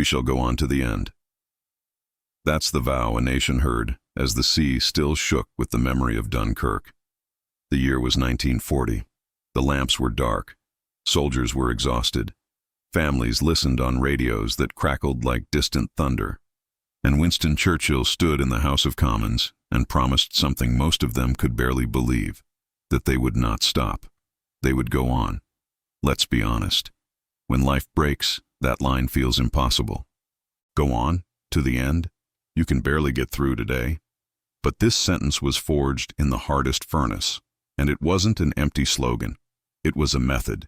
We shall go on to the end. That's the vow a nation heard, as the sea still shook with the memory of Dunkirk. The year was 1940. The lamps were dark. Soldiers were exhausted. Families listened on radios that crackled like distant thunder. And Winston Churchill stood in the House of Commons and promised something most of them could barely believe, that they would not stop. They would go on. Let's be honest. When life breaks, that line feels impossible. Go on, to the end? You can barely get through today. But this sentence was forged in the hardest furnace, and it wasn't an empty slogan. It was a method.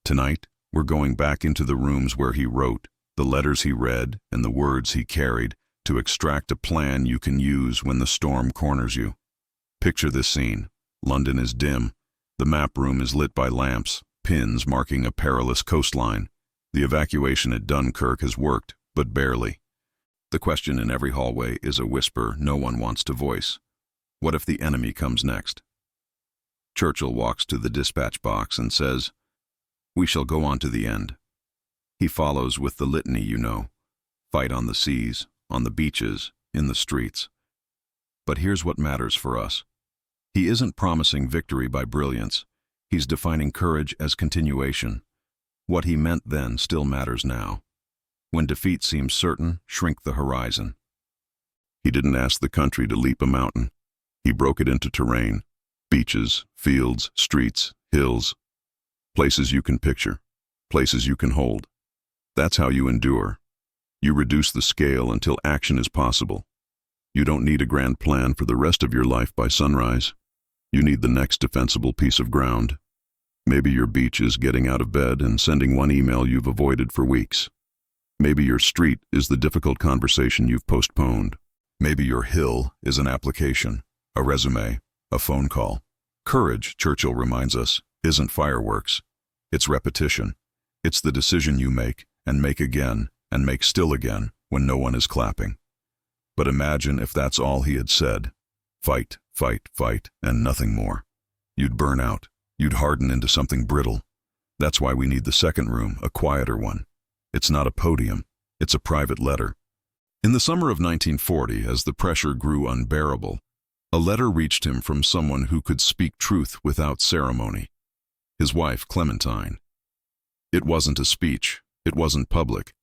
Tonight, we're going back into the rooms where he wrote, the letters he read, and the words he carried, to extract a plan you can use when the storm corners you. Picture this scene. London is dim. The map room is lit by lamps, pins marking a perilous coastline. The evacuation at Dunkirk has worked, but barely. The question in every hallway is a whisper no one wants to voice. What if the enemy comes next? Churchill walks to the dispatch box and says, "We shall go on to the end." He follows with the litany you know. Fight on the seas, on the beaches, in the streets. But here's what matters for us. He isn't promising victory by brilliance. He's defining courage as continuation. What he meant then still matters now. When defeat seems certain, shrink the horizon. He didn't ask the country to leap a mountain. He broke it into terrain. Beaches, fields, streets, hills. Places you can picture. Places you can hold. That's how you endure. You reduce the scale until action is possible. You don't need a grand plan for the rest of your life by sunrise. You need the next defensible piece of ground. Maybe your beach is getting out of bed and sending one email you've avoided for weeks. Maybe your street is the difficult conversation you've postponed. Maybe your hill is an application, a resume, a phone call. Courage, Churchill reminds us, isn't fireworks. It's repetition. It's the decision you make, and make again, and make still again, when no one is clapping. But imagine if that's all he had said. Fight, fight, fight, and nothing more. You'd burn out. You'd harden into something brittle. That's why we need the second room, a quieter one. It's not a podium. It's a private letter. In the summer of 1940, as the pressure grew unbearable, a letter reached him from someone who could speak truth without ceremony. His wife, Clementine. It wasn't a speech. It wasn't public.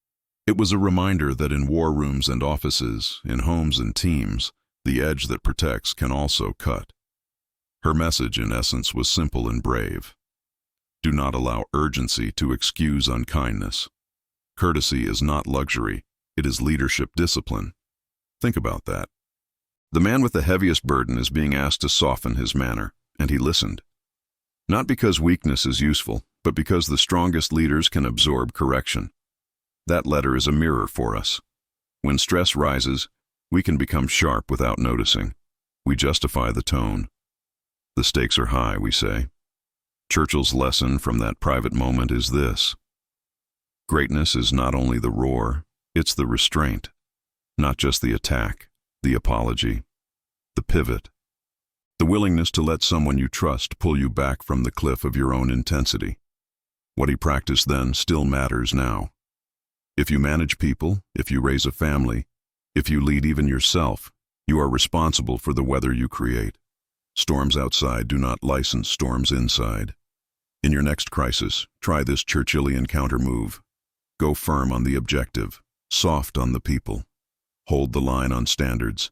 It was a reminder that in war rooms and offices, in homes and teams, the edge that protects can also cut. Her message, in essence, was simple and brave. Do not allow urgency to excuse unkindness. Courtesy is not luxury. It is leadership discipline. Think about that. The man with the heaviest burden is being asked to soften his manner, and he listened. Not because weakness is useful, but because the strongest leaders can absorb correction. That letter is a mirror for us. When stress rises, we can become sharp without noticing. We justify the tone. The stakes are high, we say. Churchill's lesson from that private moment is this. Greatness is not only the roar, it's the restraint. Not just the attack, the apology, the pivot. The willingness to let someone you trust pull you back from the cliff of your own intensity. What he practiced then still matters now. If you manage people, if you raise a family, if you lead even yourself, you are responsible for the weather you create. Storms outside do not license storms inside. In your next crisis, try this Churchillian counter-move. Go firm on the objective, soft on the people. Hold the line on standards.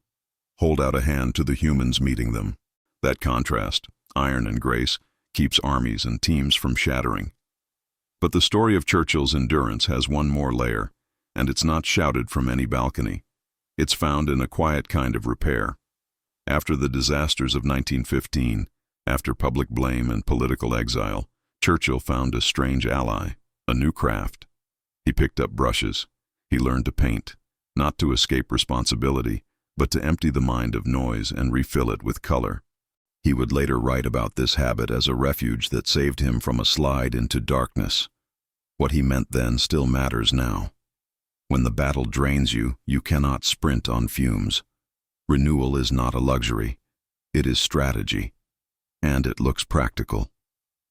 Hold out a hand to the humans meeting them. That contrast, iron and grace, keeps armies and teams from shattering. But the story of Churchill's endurance has one more layer, and it's not shouted from any balcony. It's found in a quiet kind of repair. After the disasters of 1915, after public blame and political exile, Churchill found a strange ally, a new craft. He picked up brushes. He learned to paint, not to escape responsibility, but to empty the mind of noise and refill it with color. He would later write about this habit as a refuge that saved him from a slide into darkness. What he meant then still matters now. When the battle drains you, you cannot sprint on fumes. Renewal is not a luxury. It is strategy. And it looks practical.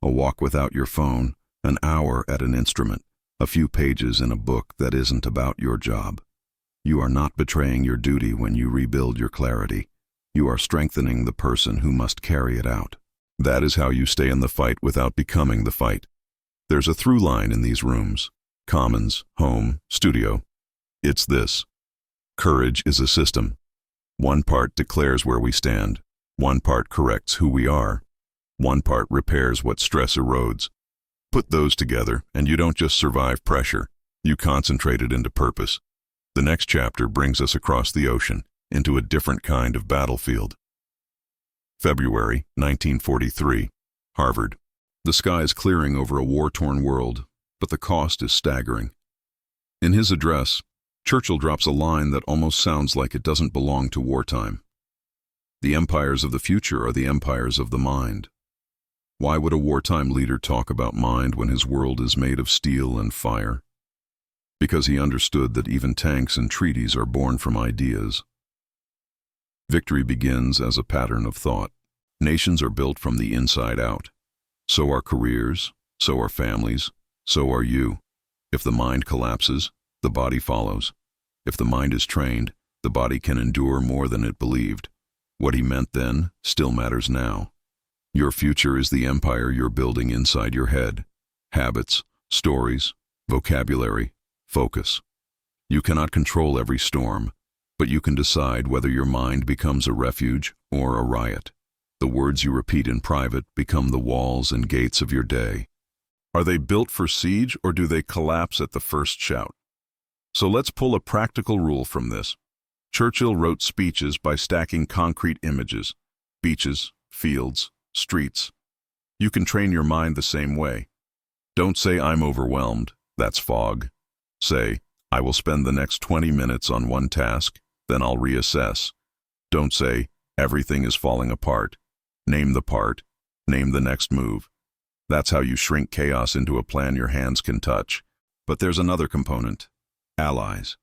A walk without your phone, an hour at an instrument, a few pages in a book that isn't about your job. You are not betraying your duty when you rebuild your clarity. You are strengthening the person who must carry it out. That is how you stay in the fight without becoming the fight. There's a through line in these rooms. Commons, home, studio. It's this. Courage is a system. One part declares where we stand. One part corrects who we are. One part repairs what stress erodes. Put those together, and you don't just survive pressure. You concentrate it into purpose. The next chapter brings us across the ocean, into a different kind of battlefield. February 1943, Harvard. The sky is clearing over a war-torn world, but the cost is staggering. In his address, Churchill drops a line that almost sounds like it doesn't belong to wartime. The empires of the future are the empires of the mind. Why would a wartime leader talk about mind when his world is made of steel and fire? Because he understood that even tanks and treaties are born from ideas. Victory begins as a pattern of thought. Nations are built from the inside out. So are careers, so are families, so are you. If the mind collapses, the body follows. If the mind is trained, the body can endure more than it believed. What he meant then still matters now. Your future is the empire you're building inside your head. Habits, stories, vocabulary, focus. You cannot control every storm, but you can decide whether your mind becomes a refuge or a riot. The words you repeat in private become the walls and gates of your day. Are they built for siege, or do they collapse at the first shout? So let's pull a practical rule from this. Churchill wrote speeches by stacking concrete images: beaches, fields, streets. You can train your mind the same way. Don't say, "I'm overwhelmed," that's fog. Say, "I will spend the next 20 minutes on one task, then I'll reassess." Don't say, "Everything is falling apart." Name the part, name the next move. That's how you shrink chaos into a plan your hands can touch. But there's another component: allies.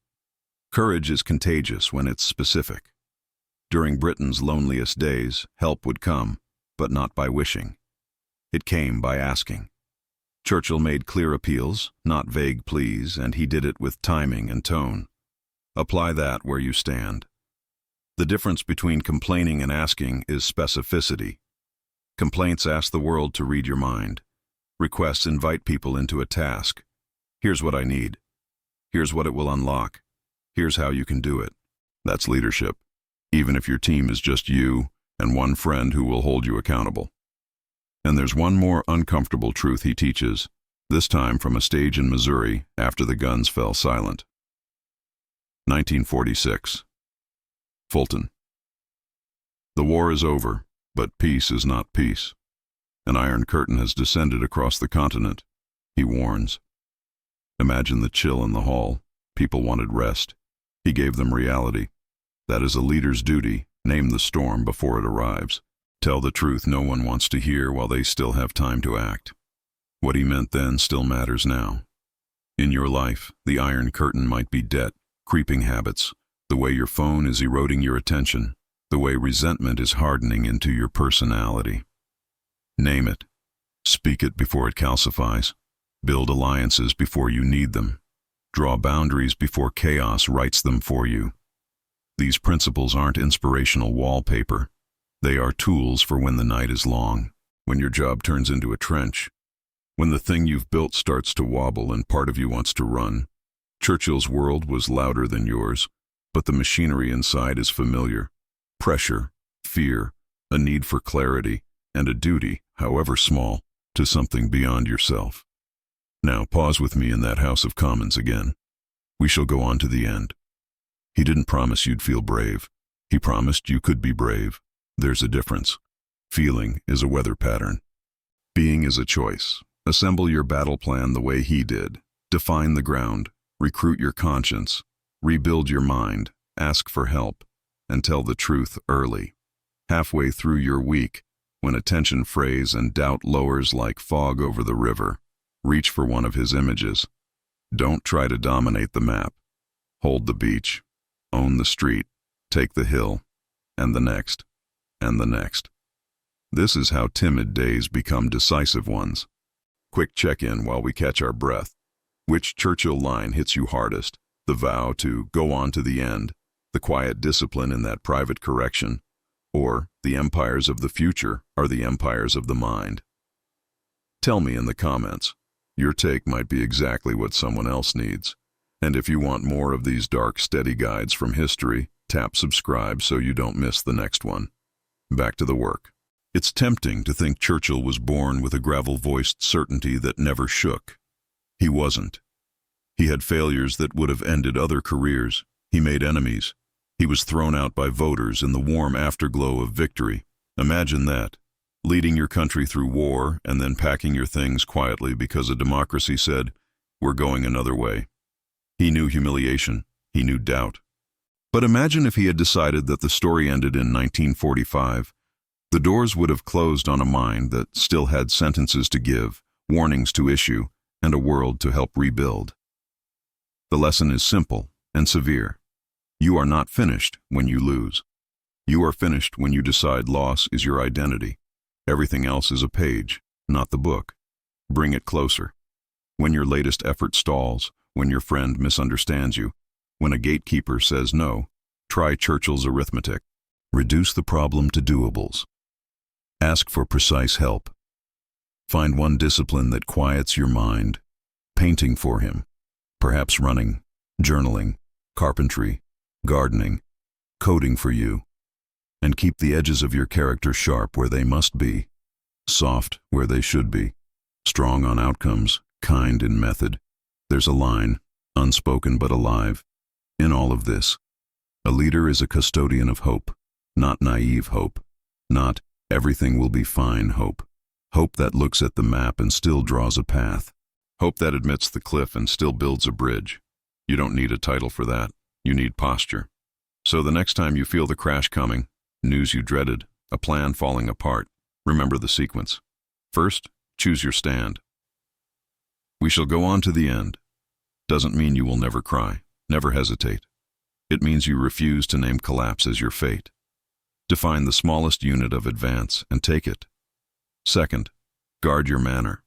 Courage is contagious when it's specific. During Britain's loneliest days, help would come, but not by wishing. It came by asking. Churchill made clear appeals, not vague pleas, and he did it with timing and tone. Apply that where you stand. The difference between complaining and asking is specificity. Complaints ask the world to read your mind. Requests invite people into a task. Here's what I need. Here's what it will unlock. Here's how you can do it. That's leadership, even if your team is just you and one friend who will hold you accountable. And there's one more uncomfortable truth he teaches, this time from a stage in Missouri after the guns fell silent. 1946. Fulton. The war is over, but peace is not peace. An iron curtain has descended across the continent, he warns. Imagine the chill in the hall. People wanted rest. He gave them reality. That is a leader's duty. Name the storm before it arrives. Tell the truth no one wants to hear while they still have time to act. What he meant then still matters now. In your life, the iron curtain might be debt, creeping habits, the way your phone is eroding your attention, the way resentment is hardening into your personality. Name it. Speak it before it calcifies. Build alliances before you need them. Draw boundaries before chaos writes them for you. These principles aren't inspirational wallpaper. They are tools for when the night is long, when your job turns into a trench, when the thing you've built starts to wobble and part of you wants to run. Churchill's world was louder than yours, but the machinery inside is familiar. Pressure, fear, a need for clarity, and a duty, however small, to something beyond yourself. Now pause with me in that House of Commons again. We shall go on to the end. He didn't promise you'd feel brave. He promised you could be brave. There's a difference. Feeling is a weather pattern. Being is a choice. Assemble your battle plan the way he did. Define the ground. Recruit your conscience. Rebuild your mind. Ask for help. And tell the truth early. Halfway through your week, when attention frays and doubt lowers like fog over the river, reach for one of his images. Don't try to dominate the map. Hold the beach. Own the street. Take the hill. And the next. And the next. This is how timid days become decisive ones. Quick check-in while we catch our breath. Which Churchill line hits you hardest? The vow to go on to the end, the quiet discipline in that private correction, or the empires of the future are the empires of the mind? Tell me in the comments. Your take might be exactly what someone else needs. And if you want more of these dark, steady guides from history, tap subscribe so you don't miss the next one. Back to the work. It's tempting to think Churchill was born with a gravel-voiced certainty that never shook. He wasn't. He had failures that would have ended other careers. He made enemies. He was thrown out by voters in the warm afterglow of victory. Imagine that. Leading your country through war and then packing your things quietly because a democracy said, "We're going another way." He knew humiliation. He knew doubt. But imagine if he had decided that the story ended in 1945. The doors would have closed on a mind that still had sentences to give, warnings to issue, and a world to help rebuild. The lesson is simple and severe. You are not finished when you lose. You are finished when you decide loss is your identity. Everything else is a page, not the book. Bring it closer. When your latest effort stalls, when your friend misunderstands you, when a gatekeeper says no, try Churchill's arithmetic. Reduce the problem to doables. Ask for precise help. Find one discipline that quiets your mind. Painting for him. Perhaps running, journaling, carpentry, gardening, coding for you. And keep the edges of your character sharp where they must be, soft where they should be, strong on outcomes, kind in method. There's a line, unspoken but alive, in all of this. A leader is a custodian of hope, not naive hope, not everything will be fine hope. Hope that looks at the map and still draws a path. Hope that admits the cliff and still builds a bridge. You don't need a title for that. You need posture. So the next time you feel the crash coming, news you dreaded, a plan falling apart, remember the sequence. First, choose your stand. We shall go on to the end. Doesn't mean you will never cry, never hesitate. It means you refuse to name collapse as your fate. Define the smallest unit of advance and take it. Second, guard your manner.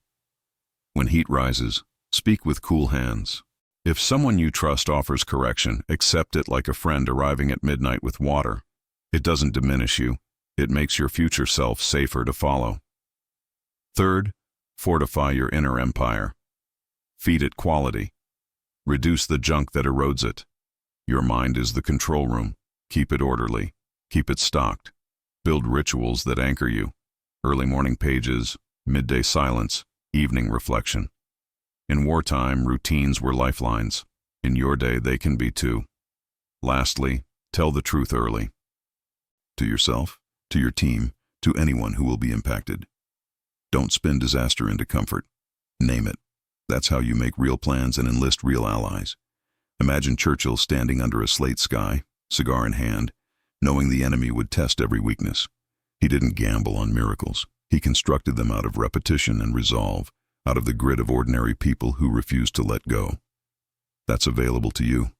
When heat rises, speak with cool hands. If someone you trust offers correction, accept it like a friend arriving at midnight with water. It doesn't diminish you. It makes your future self safer to follow. Third, fortify your inner empire. Feed it quality. Reduce the junk that erodes it. Your mind is the control room. Keep it orderly. Keep it stocked. Build rituals that anchor you. Early morning pages, midday silence, evening reflection. In wartime, routines were lifelines. In your day, they can be too. Lastly, tell the truth early. To yourself, to your team, to anyone who will be impacted. Don't spin disaster into comfort. Name it. That's how you make real plans and enlist real allies. Imagine Churchill standing under a slate sky, cigar in hand, knowing the enemy would test every weakness. He didn't gamble on miracles. He constructed them out of repetition and resolve, out of the grit of ordinary people who refused to let go. That's available to you.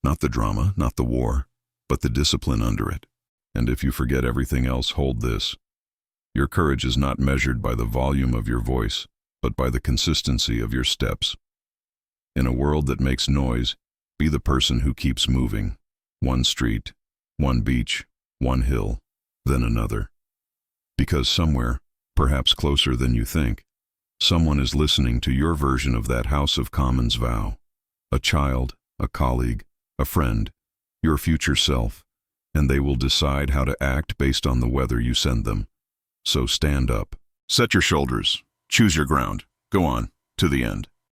Not the drama, not the war, but the discipline under it. And if you forget everything else, hold this. Your courage is not measured by the volume of your voice, but by the consistency of your steps. In a world that makes noise, be the person who keeps moving. One street, one beach, one hill, then another. Because somewhere, perhaps closer than you think, someone is listening to your version of that House of Commons vow. A child, a colleague, a friend, your future self, and they will decide how to act based on the weather you send them. So stand up. Set your shoulders. Choose your ground. Go on, to the end.